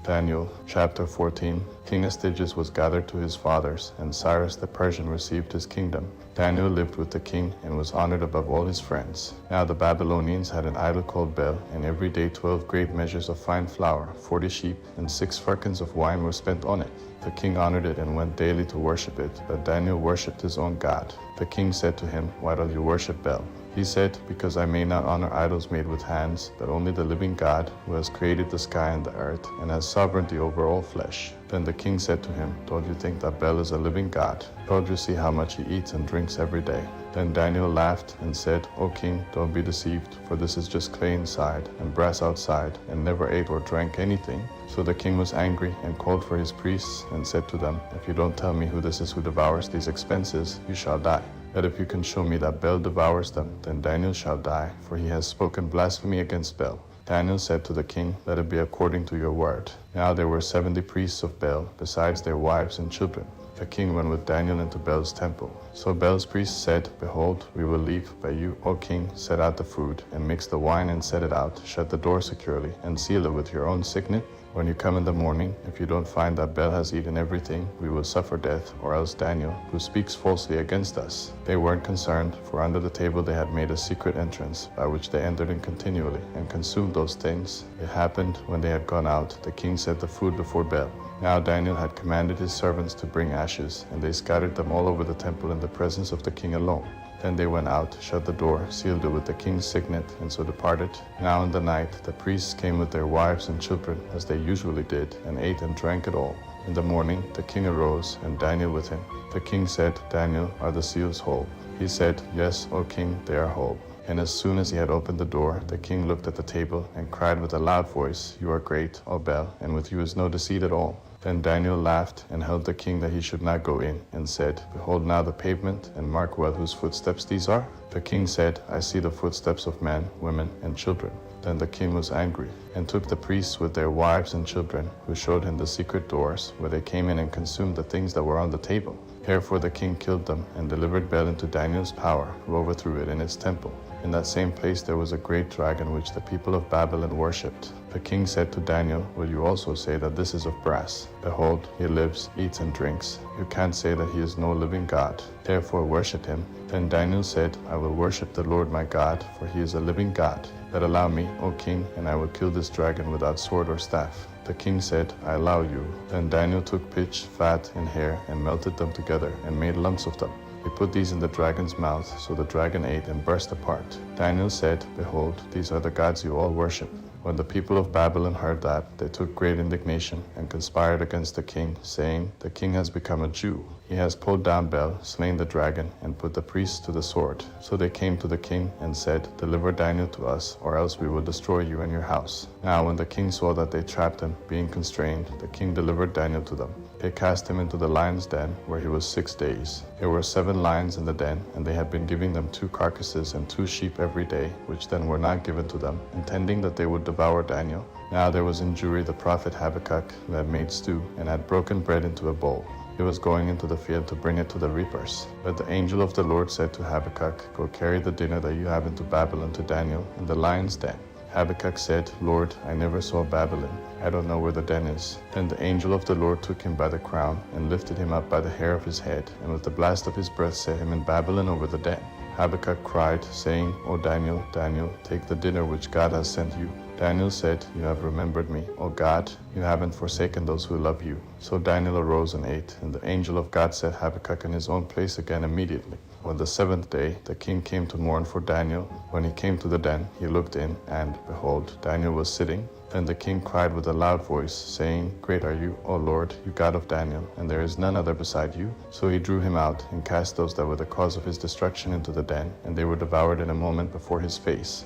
Daniel chapter 14. King Astyages was gathered to his fathers, and Cyrus the Persian received his kingdom. Daniel lived with the king and was honored above all his friends. Now the Babylonians had an idol called Bel, and every day 12 great measures of fine flour, 40 sheep, and 6 firkins of wine were spent on it. The king honored it and went daily to worship it, but Daniel worshipped his own God. The king said to him, "Why do you worship Bel?" He said, "Because I may not honor idols made with hands, but only the living God, who has created the sky and the earth, and has sovereignty over all flesh." Then the king said to him, "Don't you think that Bel is a living God? Don't you see how much he eats and drinks every day?" Then Daniel laughed and said, "O king, don't be deceived, for this is just clay inside and brass outside, and never ate or drank anything." So the king was angry and called for his priests and said to them, "If you don't tell me who this is who devours these expenses, you shall die. But if you can show me that Bel devours them, then Daniel shall die, for he has spoken blasphemy against Bel." Daniel said to the king, "Let it be according to your word." Now there were 70 priests of Bel, besides their wives and children. The king went with Daniel into Bel's temple. So Bel's priests said, "Behold, we will leave, but you, O king, set out the food, and mix the wine and set it out, shut the door securely, and seal it with your own signet. When you come in the morning, if you don't find that Bel has eaten everything, we will suffer death, or else Daniel, who speaks falsely against us." They weren't concerned, for under the table they had made a secret entrance, by which they entered in continually, and consumed those things. It happened, when they had gone out, the king set the food before Bel. Now Daniel had commanded his servants to bring ashes, and they scattered them all over the temple in the presence of the king alone. Then they went out, shut the door, sealed it with the king's signet, and so departed. Now in the night the priests came with their wives and children, as they usually did, and ate and drank it all. In the morning the king arose, and Daniel with him. The king said, "Daniel, are the seals whole?" He said, "Yes, O king, they are whole." And as soon as he had opened the door, the king looked at the table and cried with a loud voice, "You are great, O Bel, and with you is no deceit at all." Then Daniel laughed and held the king that he should not go in, and said, "Behold now the pavement, and mark well whose footsteps these are." The king said, "I see the footsteps of men, women, and children." Then the king was angry, and took the priests with their wives and children, who showed him the secret doors, where they came in and consumed the things that were on the table. Therefore the king killed them, and delivered Bel into Daniel's power, who overthrew it in its temple. In that same place there was a great dragon which the people of Babylon worshipped. The king said to Daniel, "Will you also say that this is of brass? Behold, he lives, eats and drinks. You can't say that he is no living God. Therefore worship him." Then Daniel said, "I will worship the Lord my God, for he is a living God. But allow me, O king, and I will kill this dragon without sword or staff." The king said, "I allow you." Then Daniel took pitch, fat, and hair, and melted them together, and made lumps of them. He put these in the dragon's mouth, so the dragon ate and burst apart. Daniel said, "Behold, these are the gods you all worship." When the people of Babylon heard that, they took great indignation and conspired against the king, saying, "The king has become a Jew. He has pulled down Bel, slain the dragon, and put the priests to the sword." So they came to the king and said, "Deliver Daniel to us, or else we will destroy you and your house." Now when the king saw that they trapped him, being constrained, the king delivered Daniel to them. They cast him into the lion's den, where he was 6 days. There were 7 lions in the den, and they had been giving them 2 carcasses and 2 sheep every day, which then were not given to them, intending that they would devour Daniel. Now there was in Jewry the prophet Habakkuk, who had made stew, and had broken bread into a bowl. He was going into the field to bring it to the reapers. But the angel of the Lord said to Habakkuk, "Go carry the dinner that you have into Babylon to Daniel in the lion's den." Habakkuk said, "Lord, I never saw Babylon. I don't know where the den is." Then the angel of the Lord took him by the crown, and lifted him up by the hair of his head, and with the blast of his breath set him in Babylon over the den. Habakkuk cried, saying, "O Daniel, Daniel, take the dinner which God has sent you." Daniel said, "You have remembered me, O God. You haven't forsaken those who love you." So Daniel arose and ate, and the angel of God set Habakkuk in his own place again immediately. On the 7th day, the king came to mourn for Daniel. When he came to the den, he looked in, and, behold, Daniel was sitting. Then the king cried with a loud voice, saying, "Great are you, O Lord, you God of Daniel, and there is none other beside you." So he drew him out, and cast those that were the cause of his destruction into the den, and they were devoured in a moment before his face.